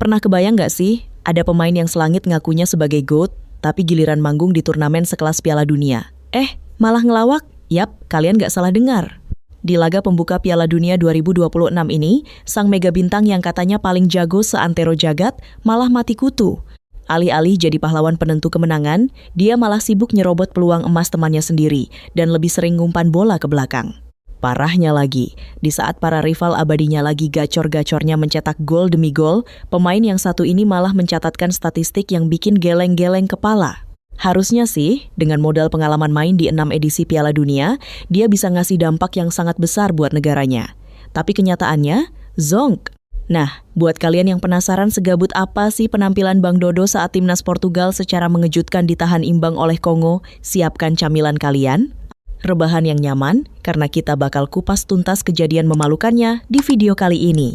Pernah kebayang nggak sih, ada pemain yang selangit ngakunya sebagai GOAT, tapi giliran manggung di turnamen sekelas Piala Dunia. Malah ngelawak? Yap, kalian nggak salah dengar. Di laga pembuka Piala Dunia 2026 ini, sang mega bintang yang katanya paling jago seantero jagat malah mati kutu. Alih-alih jadi pahlawan penentu kemenangan, dia malah sibuk nyerobot peluang emas temannya sendiri dan lebih sering ngumpan bola ke belakang. Parahnya lagi, di saat para rival abadinya lagi gacor-gacornya mencetak gol demi gol, pemain yang satu ini malah mencatatkan statistik yang bikin geleng-geleng kepala. Harusnya sih, dengan modal pengalaman main di 6 edisi Piala Dunia, dia bisa ngasih dampak yang sangat besar buat negaranya. Tapi kenyataannya, zonk. Nah, buat kalian yang penasaran segabut apa sih penampilan Bang Dodo saat timnas Portugal secara mengejutkan ditahan imbang oleh Kongo, siapkan camilan kalian. Rebahan yang nyaman, karena kita bakal kupas tuntas kejadian memalukannya di video kali ini.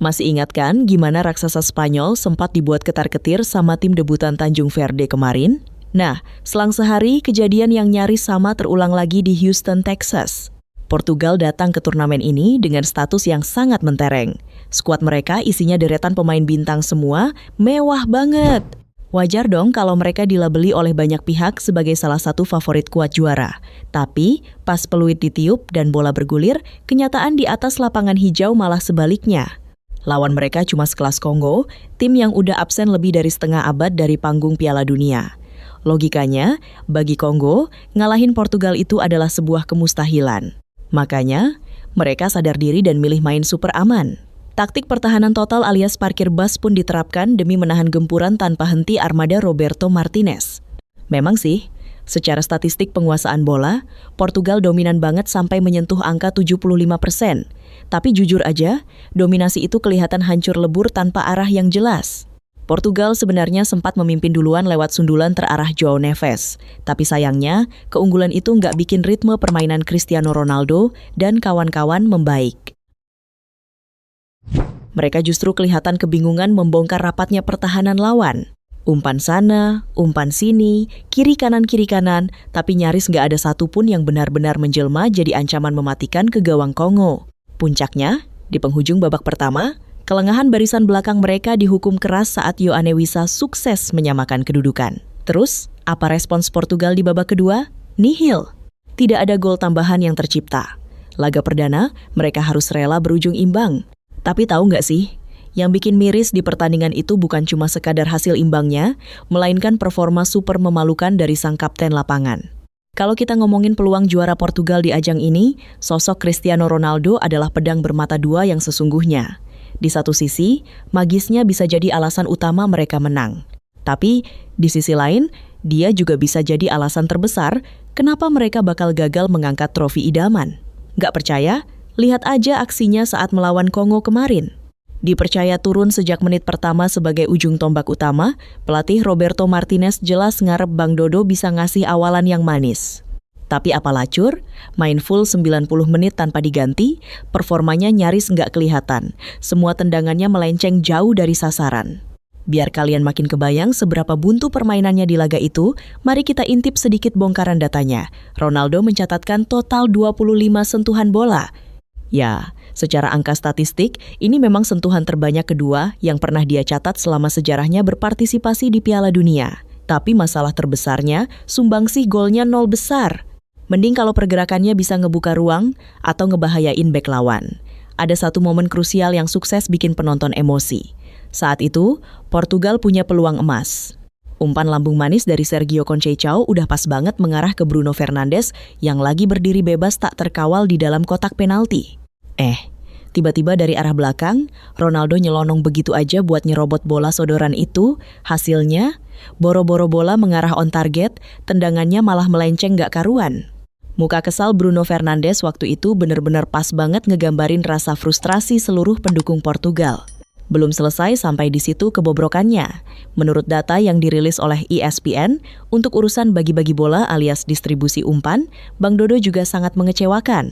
Masih ingat kan gimana raksasa Spanyol sempat dibuat ketar-ketir sama tim debutan Tanjung Verde kemarin? Nah, selang sehari kejadian yang nyaris sama terulang lagi di Houston, Texas. Portugal datang ke turnamen ini dengan status yang sangat mentereng. Skuad mereka isinya deretan pemain bintang semua, mewah banget. Wajar dong kalau mereka dilabeli oleh banyak pihak sebagai salah satu favorit kuat juara. Tapi, pas peluit ditiup dan bola bergulir, kenyataan di atas lapangan hijau malah sebaliknya. Lawan mereka cuma sekelas Kongo, tim yang udah absen lebih dari setengah abad dari panggung Piala Dunia. Logikanya, bagi Kongo, ngalahin Portugal itu adalah sebuah kemustahilan. Makanya, mereka sadar diri dan milih main super aman. Taktik pertahanan total alias parkir bus pun diterapkan demi menahan gempuran tanpa henti armada Roberto Martinez. Memang sih, secara statistik penguasaan bola, Portugal dominan banget sampai menyentuh angka 75%. Tapi jujur aja, dominasi itu kelihatan hancur lebur tanpa arah yang jelas. Portugal sebenarnya sempat memimpin duluan lewat sundulan terarah João Neves. Tapi sayangnya, keunggulan itu nggak bikin ritme permainan Cristiano Ronaldo dan kawan-kawan membaik. Mereka justru kelihatan kebingungan membongkar rapatnya pertahanan lawan. Umpan sana, umpan sini, kiri kanan, tapi nyaris nggak ada satupun yang benar-benar menjelma jadi ancaman mematikan ke gawang Kongo. Puncaknya, di penghujung babak pertama, kelengahan barisan belakang mereka dihukum keras saat Yoane Wissa sukses menyamakan kedudukan. Terus, apa respons Portugal di babak kedua? Nihil. Tidak ada gol tambahan yang tercipta. Laga perdana, mereka harus rela berujung imbang. Tapi tahu nggak sih, yang bikin miris di pertandingan itu bukan cuma sekadar hasil imbangnya, melainkan performa super memalukan dari sang kapten lapangan. Kalau kita ngomongin peluang juara Portugal di ajang ini, sosok Cristiano Ronaldo adalah pedang bermata dua yang sesungguhnya. Di satu sisi, magisnya bisa jadi alasan utama mereka menang. Tapi, di sisi lain, dia juga bisa jadi alasan terbesar kenapa mereka bakal gagal mengangkat trofi idaman. Nggak percaya? Lihat aja aksinya saat melawan Kongo kemarin. Dipercaya turun sejak menit pertama sebagai ujung tombak utama, pelatih Roberto Martinez jelas ngarep Bang Dodo bisa ngasih awalan yang manis. Tapi apa lacur, main full 90 menit tanpa diganti, performanya nyaris nggak kelihatan. Semua tendangannya melenceng jauh dari sasaran. Biar kalian makin kebayang seberapa buntu permainannya di laga itu, mari kita intip sedikit bongkaran datanya. Ronaldo mencatatkan total 25 sentuhan bola. Ya, secara angka statistik, ini memang sentuhan terbanyak kedua yang pernah dia catat selama sejarahnya berpartisipasi di Piala Dunia. Tapi masalah terbesarnya, sumbangsih golnya 0 besar. Mending kalau pergerakannya bisa ngebuka ruang atau ngebahayain bek lawan. Ada satu momen krusial yang sukses bikin penonton emosi. Saat itu, Portugal punya peluang emas. Umpan lambung manis dari Sergio Conceição udah pas banget mengarah ke Bruno Fernandes yang lagi berdiri bebas tak terkawal di dalam kotak penalti. Tiba-tiba dari arah belakang, Ronaldo nyelonong begitu aja buat nyerobot bola sodoran itu. Hasilnya, boro-boro bola mengarah on target, tendangannya malah melenceng gak karuan. Muka kesal Bruno Fernandes waktu itu bener-bener pas banget ngegambarin rasa frustrasi seluruh pendukung Portugal. Belum selesai sampai di situ kebobrokannya. Menurut data yang dirilis oleh ESPN, untuk urusan bagi-bagi bola alias distribusi umpan, Bang Dodo juga sangat mengecewakan.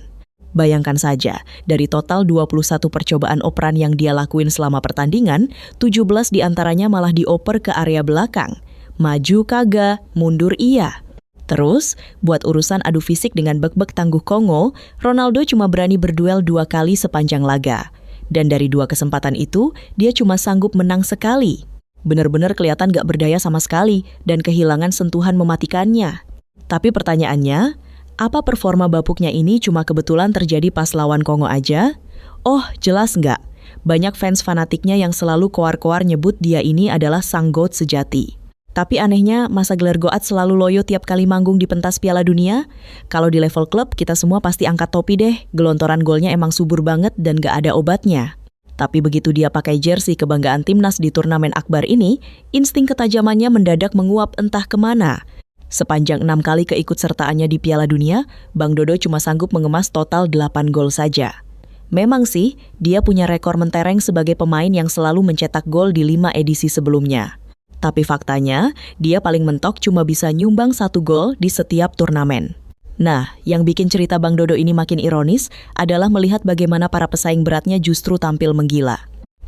Bayangkan saja, dari total 21 percobaan operan yang dia lakuin selama pertandingan, 17 diantaranya malah dioper ke area belakang. Maju kagak, mundur iya. Terus, buat urusan adu fisik dengan bek-bek tangguh Kongo, Ronaldo cuma berani berduel 2 kali sepanjang laga. Dan dari 2 kesempatan itu, dia cuma sanggup menang sekali. Benar-benar kelihatan gak berdaya sama sekali dan kehilangan sentuhan mematikannya. Tapi pertanyaannya, apa performa bapuknya ini cuma kebetulan terjadi pas lawan Kongo aja? Oh, jelas nggak. Banyak fans fanatiknya yang selalu koar-koar nyebut dia ini adalah sang GOAT sejati. Tapi anehnya, masa gelar GOAT selalu loyo tiap kali manggung di pentas Piala Dunia? Kalau di level klub, kita semua pasti angkat topi deh. Gelontoran golnya emang subur banget dan gak ada obatnya. Tapi begitu dia pakai jersey kebanggaan timnas di turnamen akbar ini, insting ketajamannya mendadak menguap entah kemana. Sepanjang 6 kali keikutsertaannya di Piala Dunia, Bang Dodo cuma sanggup mengemas total 8 gol saja. Memang sih, dia punya rekor mentereng sebagai pemain yang selalu mencetak gol di 5 edisi sebelumnya. Tapi faktanya, dia paling mentok cuma bisa nyumbang 1 gol di setiap turnamen. Nah, yang bikin cerita Bang Dodo ini makin ironis adalah melihat bagaimana para pesaing beratnya justru tampil menggila.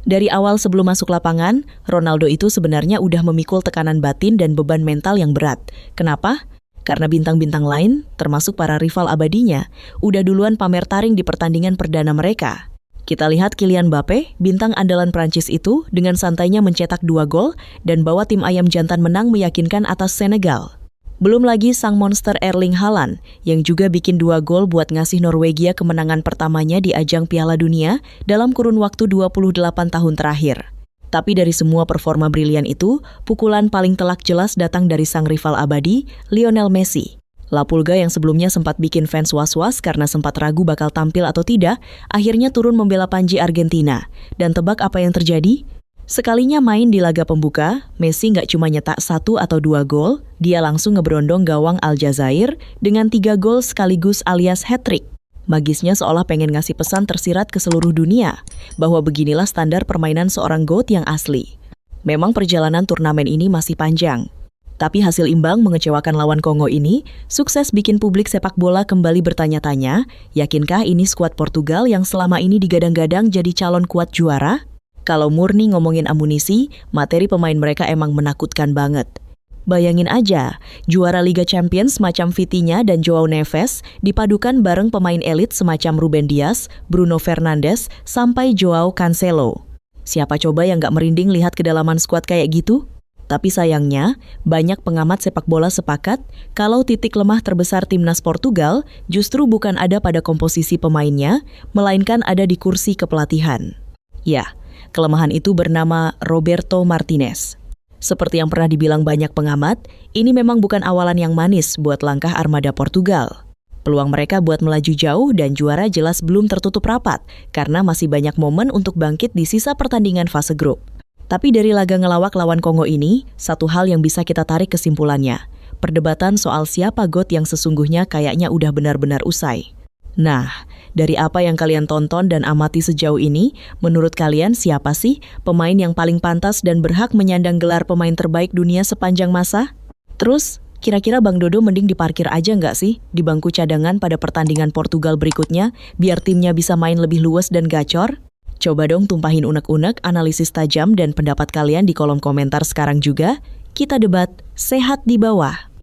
Dari awal sebelum masuk lapangan, Ronaldo itu sebenarnya udah memikul tekanan batin dan beban mental yang berat. Kenapa? Karena bintang-bintang lain, termasuk para rival abadinya, udah duluan pamer taring di pertandingan perdana mereka. Kita lihat Kylian Mbappe, bintang andalan Prancis itu, dengan santainya mencetak 2 gol dan bawa tim ayam jantan menang meyakinkan atas Senegal. Belum lagi sang monster Erling Haaland, yang juga bikin 2 gol buat ngasih Norwegia kemenangan pertamanya di ajang Piala Dunia dalam kurun waktu 28 tahun terakhir. Tapi dari semua performa brilian itu, pukulan paling telak jelas datang dari sang rival abadi, Lionel Messi. La Pulga yang sebelumnya sempat bikin fans was-was karena sempat ragu bakal tampil atau tidak, akhirnya turun membela Panji Argentina. Dan tebak apa yang terjadi? Sekalinya main di laga pembuka, Messi nggak cuma nyetak 1 atau 2 gol, dia langsung ngeberondong gawang Aljazair dengan 3 gol sekaligus alias hat-trick. Magisnya seolah pengen ngasih pesan tersirat ke seluruh dunia, bahwa beginilah standar permainan seorang GOAT yang asli. Memang perjalanan turnamen ini masih panjang. Tapi hasil imbang mengecewakan lawan Kongo ini, sukses bikin publik sepak bola kembali bertanya-tanya, yakinkah ini skuad Portugal yang selama ini digadang-gadang jadi calon kuat juara? Kalau murni ngomongin amunisi, materi pemain mereka emang menakutkan banget. Bayangin aja, juara Liga Champions semacam Vitinha dan Joao Neves dipadukan bareng pemain elit semacam Ruben Dias, Bruno Fernandes, sampai Joao Cancelo. Siapa coba yang gak merinding lihat kedalaman skuad kayak gitu? Tapi sayangnya, banyak pengamat sepak bola sepakat kalau titik lemah terbesar timnas Portugal justru bukan ada pada komposisi pemainnya, melainkan ada di kursi kepelatihan. Ya, kelemahan itu bernama Roberto Martinez. Seperti yang pernah dibilang banyak pengamat, ini memang bukan awalan yang manis buat langkah armada Portugal. Peluang mereka buat melaju jauh dan juara jelas belum tertutup rapat, karena masih banyak momen untuk bangkit di sisa pertandingan fase grup. Tapi dari laga ngelawak lawan Kongo ini, satu hal yang bisa kita tarik kesimpulannya. Perdebatan soal siapa GOAT yang sesungguhnya kayaknya udah benar-benar usai. Nah, dari apa yang kalian tonton dan amati sejauh ini, menurut kalian siapa sih pemain yang paling pantas dan berhak menyandang gelar pemain terbaik dunia sepanjang masa? Terus, kira-kira Bang Dodo mending diparkir aja nggak sih di bangku cadangan pada pertandingan Portugal berikutnya, biar timnya bisa main lebih luas dan gacor? Coba dong tumpahin unek-unek, analisis tajam dan pendapat kalian di kolom komentar sekarang juga. Kita debat sehat di bawah.